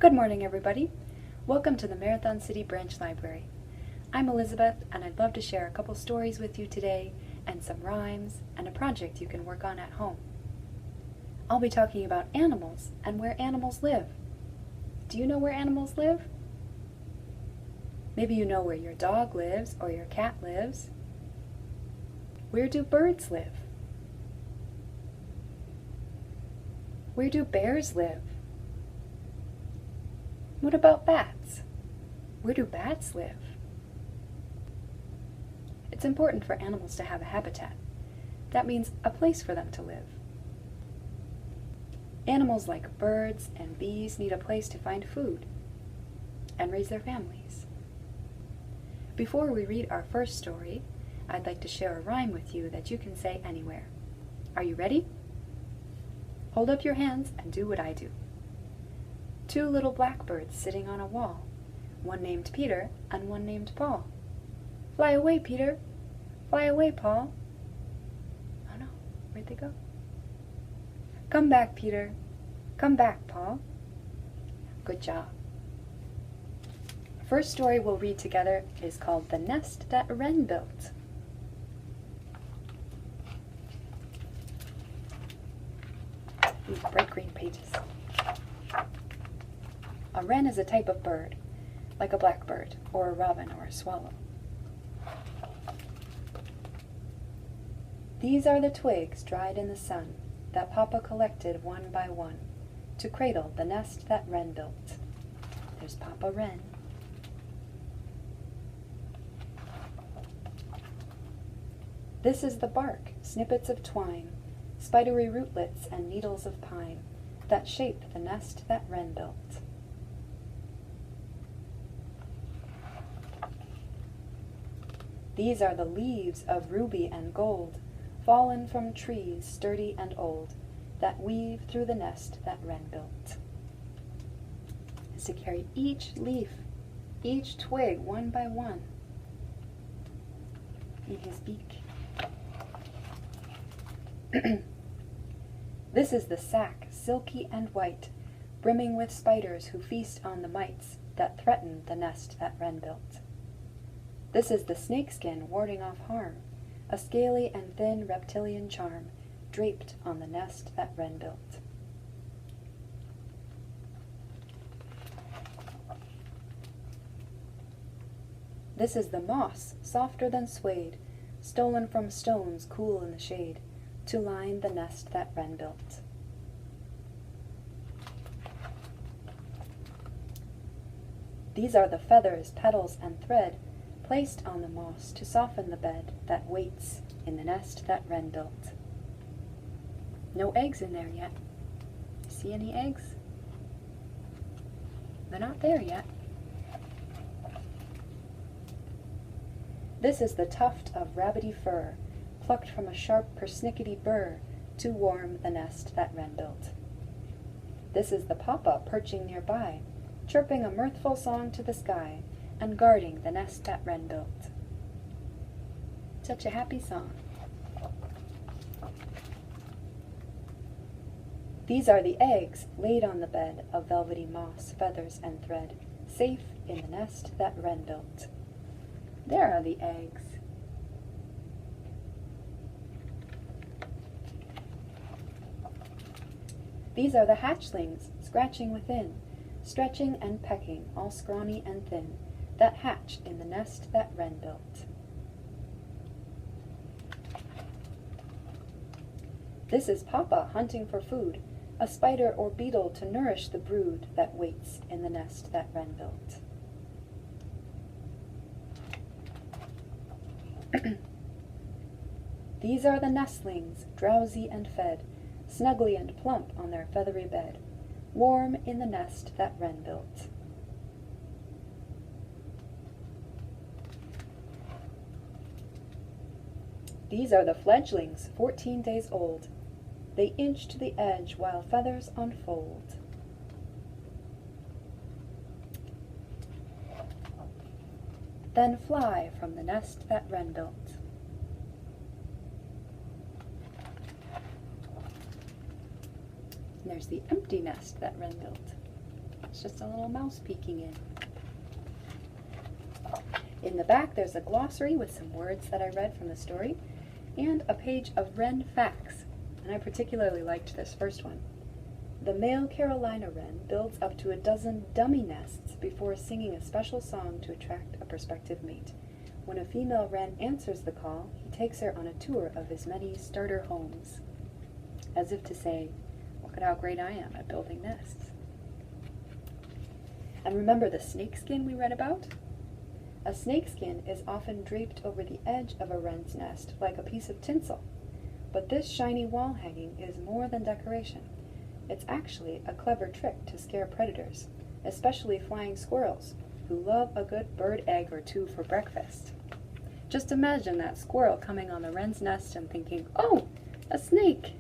Good morning, everybody. Welcome to the Marathon City Branch Library. I'm Elizabeth, and I'd love to share a couple stories with you today, and some rhymes, and a project you can work on at home. I'll be talking about animals and where animals live. Do you know where animals live? Maybe you know where your dog lives or your cat lives. Where do birds live? Where do bears live? What about bats? Where do bats live? It's important for animals to have a habitat. That means a place for them to live. Animals like birds and bees need a place to find food and raise their families. Before we read our first story, I'd like to share a rhyme with you that you can say anywhere. Are you ready? Hold up your hands and do what I do. Two little blackbirds sitting on a wall, one named Peter and one named Paul. Fly away, Peter. Fly away, Paul. Oh no, where'd they go? Come back, Peter. Come back, Paul. Good job. The first story we'll read together is called The Nest That Wren Built. These bright green pages. A wren is a type of bird, like a blackbird, or a robin, or a swallow. These are the twigs dried in the sun that Papa collected one by one to cradle the nest that Wren built. There's Papa Wren. This is the bark, snippets of twine, spidery rootlets and needles of pine that shape the nest that Wren built. These are the leaves of ruby and gold, fallen from trees sturdy and old, that weave through the nest that Wren built. Is to carry each leaf, each twig, one by one, in his beak. This is the sack, silky and white, brimming with spiders who feast on the mites that threaten the nest that Wren built. This is the snakeskin warding off harm, a scaly and thin reptilian charm draped on the nest that Wren built. This is the moss, softer than suede, stolen from stones cool in the shade, to line the nest that Wren built. These are the feathers, petals, and thread placed on the moss to soften the bed that waits in the nest that Wren built. No eggs in there yet. See any eggs? They're not there yet. This is the tuft of rabbity fur, plucked from a sharp persnickety burr to warm the nest that Wren built. This is the papa perching nearby, chirping a mirthful song to the sky, and guarding the nest that Wren built. Such a happy song. These are the eggs laid on the bed of velvety moss, feathers, and thread, safe in the nest that Wren built. There are the eggs. These are the hatchlings, scratching within, stretching and pecking, all scrawny and thin, that hatch in the nest that Wren built. This is Papa hunting for food, a spider or beetle to nourish the brood that waits in the nest that Wren built. These are the nestlings, drowsy and fed, snugly and plump on their feathery bed, warm in the nest that Wren built. These are the fledglings, 14 days old. They inch to the edge while feathers unfold. Then fly from the nest that Wren built. And there's the empty nest that Wren built. just a little mouse peeking in. In the back, there's a glossary with some words that I read from the story, and a page of wren facts, and I particularly liked this first one. The male Carolina wren builds up to a dozen dummy nests before singing a special song to attract a prospective mate. When a female wren answers the call, he takes her on a tour of his many starter homes, as if to say, look at how great I am at building nests. And remember the snakeskin we read about? A snakeskin is often draped over the edge of a wren's nest like a piece of tinsel, but this shiny wall hanging is more than decoration. It's actually a clever trick to scare predators, especially flying squirrels, who love a good bird egg or two for breakfast. Just imagine that squirrel coming on the wren's nest and thinking, oh, a snake!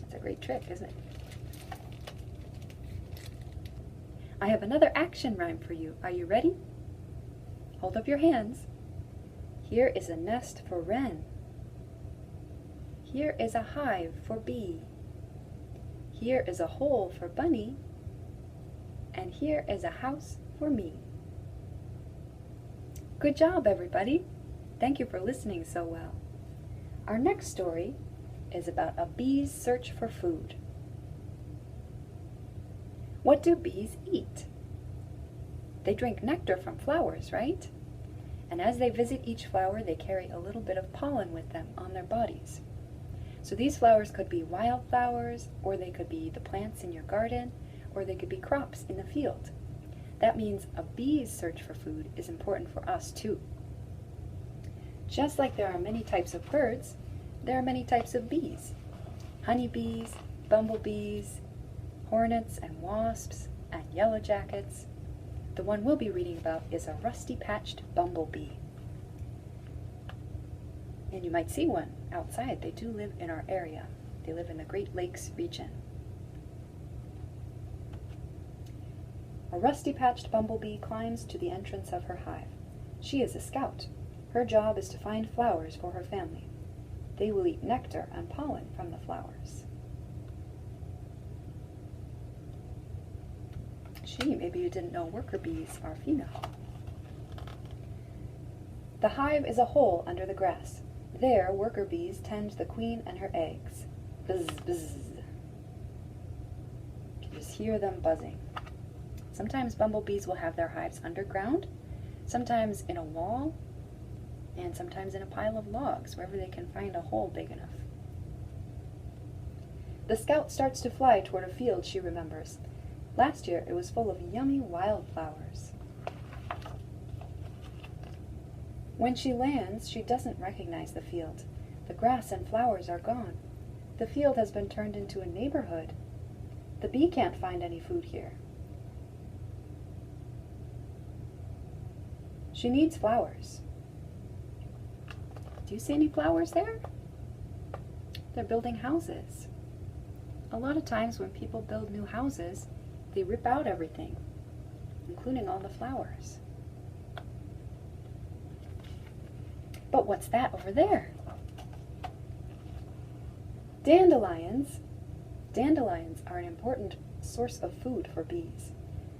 It's a great trick, isn't it? I have another action rhyme for you. Are you ready? Hold up your hands. Here is a nest for wren. Here is a hive for bee. Here is a hole for bunny. And here is a house for me. Good job, everybody. Thank you for listening so well. Our next story is about a bee's search for food. What do bees eat? They drink nectar from flowers, right? And as they visit each flower, they carry a little bit of pollen with them on their bodies. So these flowers could be wildflowers, or they could be the plants in your garden, or they could be crops in the field. That means a bee's search for food is important for us too. Just like there are many types of birds, there are many types of bees. Honeybees, bumblebees, hornets and wasps, and yellow jackets. The one we'll be reading about is a rusty-patched bumblebee. And you might see one outside. They do live in our area. They live in the Great Lakes region. A rusty-patched bumblebee climbs to the entrance of her hive. She is a scout. Her job is to find flowers for her family. They will eat nectar and pollen from the flowers. Maybe you didn't know worker bees are female. The hive is a hole under the grass. There, worker bees tend the queen and her eggs. Buzz, buzz. You can just hear them buzzing. Sometimes bumblebees will have their hives underground, sometimes in a wall, and sometimes in a pile of logs, wherever they can find a hole big enough. The scout starts to fly toward a field she remembers. Last year, it was full of yummy wildflowers. When she lands, she doesn't recognize the field. The grass and flowers are gone. The field has been turned into a neighborhood. The bee can't find any food here. She needs flowers. Do you see any flowers there? They're building houses. A lot of times when people build new houses, they rip out everything, including all the flowers. But what's that over there? Dandelions. Dandelions are an important source of food for bees.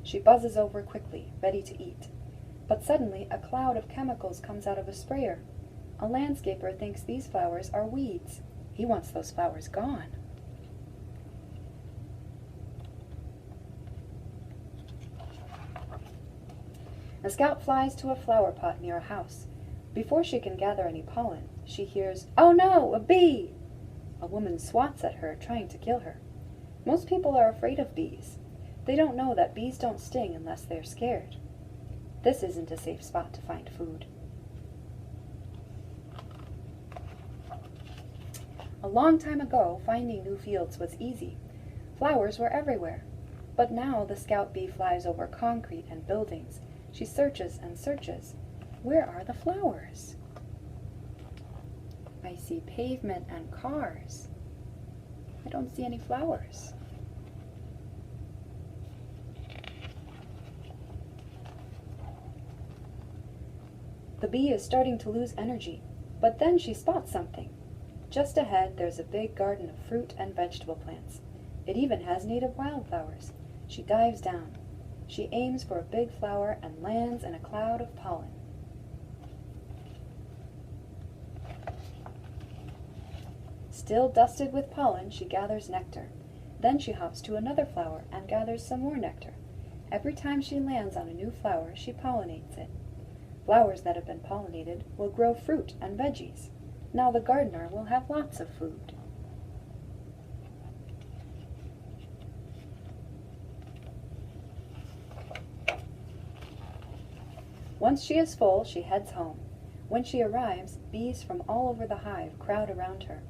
She buzzes over quickly, ready to eat. But suddenly a cloud of chemicals comes out of a sprayer. A landscaper thinks these flowers are weeds. He wants those flowers gone. A scout flies to a flower pot near a house. Before she can gather any pollen, she hears, "Oh no, a bee!" A woman swats at her, trying to kill her. Most people are afraid of bees. They don't know that bees don't sting unless they're scared. This isn't a safe spot to find food. A long time ago, finding new fields was easy. Flowers were everywhere. But now the scout bee flies over concrete and buildings. She searches and searches. Where are the flowers? I see pavement and cars. I don't see any flowers. The bee is starting to lose energy, but then she spots something. Just ahead, there's a big garden of fruit and vegetable plants. It even has native wildflowers. She dives down. She aims for a big flower and lands in a cloud of pollen. Still dusted with pollen, she gathers nectar. Then she hops to another flower and gathers some more nectar. Every time she lands on a new flower, she pollinates it. Flowers that have been pollinated will grow fruit and veggies. Now the gardener will have lots of food. Once she is full, she heads home. When she arrives, bees from all over the hive crowd around her.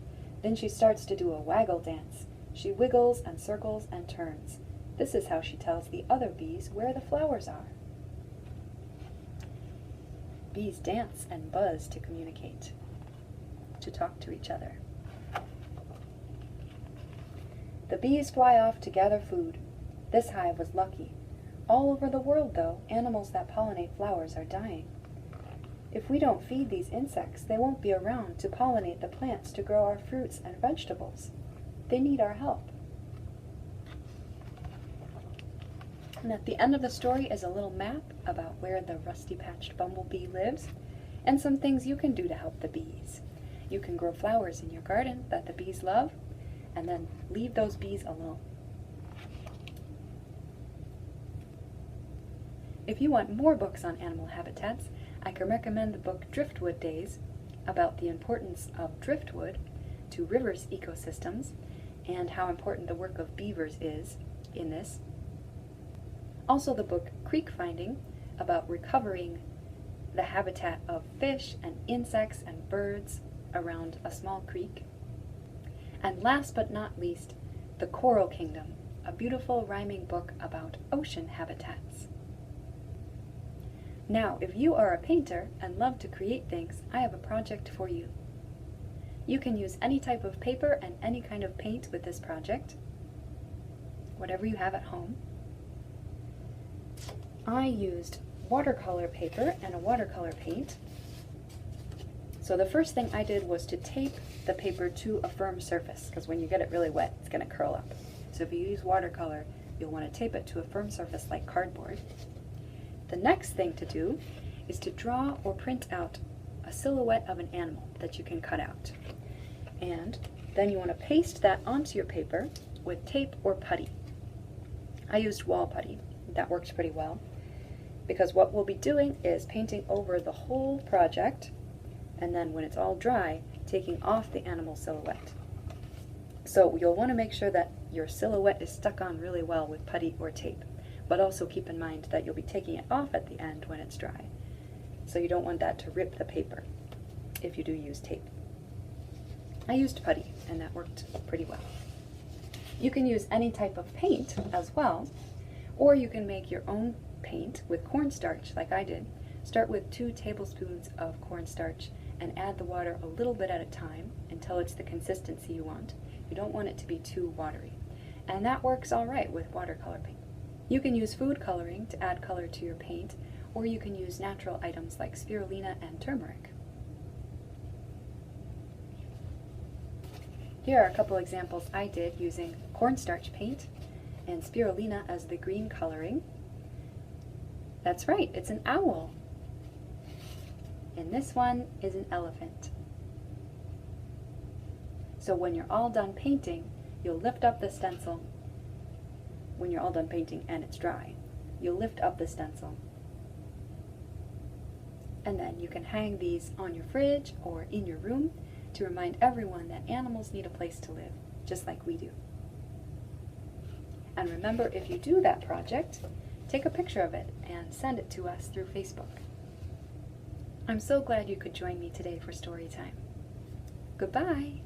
Then she starts to do a waggle dance. She wiggles and circles and turns. This is how she tells the other bees where the flowers are. Bees dance and buzz to communicate, to talk to each other. The bees fly off to gather food. This hive was lucky. All over the world, though, animals that pollinate flowers are dying. If we don't feed these insects, they won't be around to pollinate the plants to grow our fruits and vegetables. They need our help. And at the end of the story is a little map about where the rusty-patched bumblebee lives and some things you can do to help the bees. You can grow flowers in your garden that the bees love and then leave those bees alone. If you want more books on animal habitats, I can recommend the book Driftwood Days about the importance of driftwood to rivers' ecosystems and how important the work of beavers is in this. Also the book Creek Finding about recovering the habitat of fish and insects and birds around a small creek. And last but not least, The Coral Kingdom, a beautiful rhyming book about ocean habitats. Now, if you are a painter and love to create things, I have a project for you. You can use any type of paper and any kind of paint with this project, whatever you have at home. I used watercolor paper and a watercolor paint. So the first thing I did was to tape the paper to a firm surface, because when you get it really wet, it's going to curl up. So if you use watercolor, you'll want to tape it to a firm surface like cardboard. The next thing to do is to draw or print out a silhouette of an animal that you can cut out. And then you want to paste that onto your paper with tape or putty. I used wall putty. That worked pretty well, because what we'll be doing is painting over the whole project, and then when it's all dry, taking off the animal silhouette. So you'll want to make sure that your silhouette is stuck on really well with putty or tape. But also keep in mind that you'll be taking it off at the end when it's dry. So you don't want that to rip the paper if you do use tape. I used putty, and that worked pretty well. You can use any type of paint as well, or you can make your own paint with cornstarch like I did. Start with 2 tablespoons of cornstarch and add the water a little bit at a time until it's the consistency you want. You don't want it to be too watery. And that works all right with watercolor paint. You can use food coloring to add color to your paint, or you can use natural items like spirulina and turmeric. Here are a couple examples I did using cornstarch paint and spirulina as the green coloring. That's right, it's an owl. And this one is an elephant. So when you're all done painting, you'll lift up the stencil. When you're all done painting and it's dry, you'll lift up the stencil. And then you can hang these on your fridge or in your room to remind everyone that animals need a place to live, just like we do. And remember, if you do that project, take a picture of it and send it to us through Facebook. I'm so glad you could join me today for story time. Goodbye!